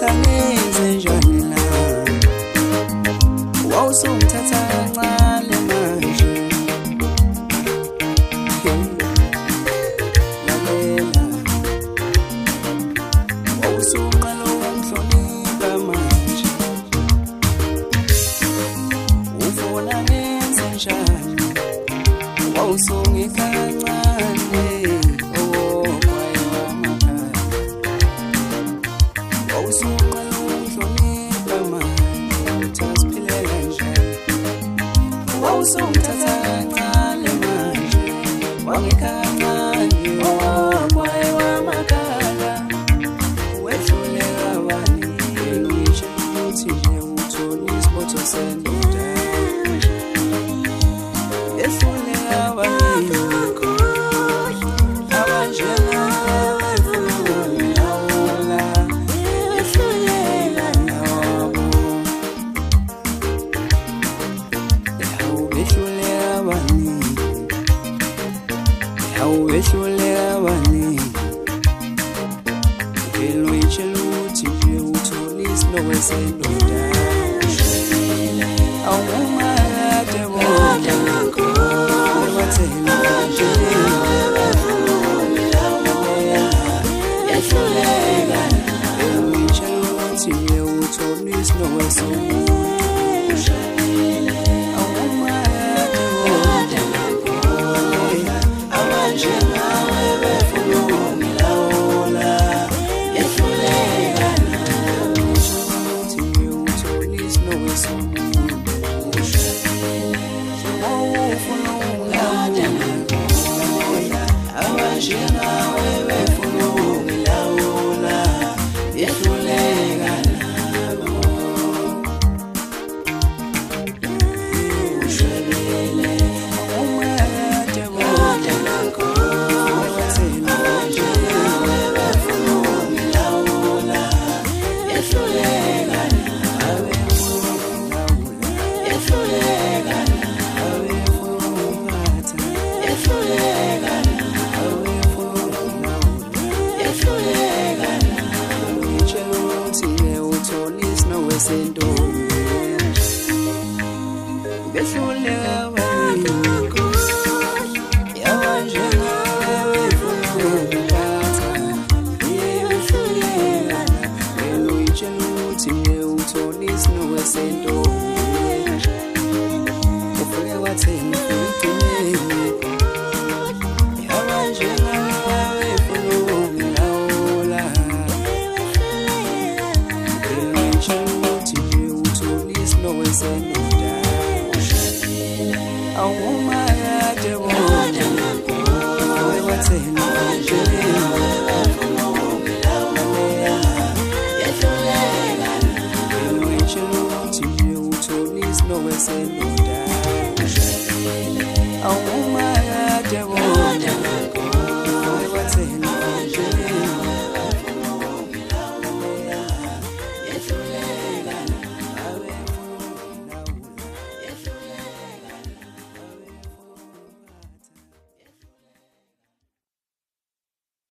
wawusungithatha ngenzenjani na wawusungithatha kancane manje lalela wawusunqala ukungihlonipha manje ufuna ngenzenjani wawusungithatha kancane wawusungithatha kancane manje wangikhancane okwaye wamakhala wehluleka abaningi ngisho ukuthi nje uthole isibotho sendoda wehluleka abaningi wehluleka abaningi uvele uyitshela ukuthi nje uthole isilobo sendoda awumakade bonke ubathela nje yehluleka uyitshela ukuthi nje uthole isilobo sendoda Sendo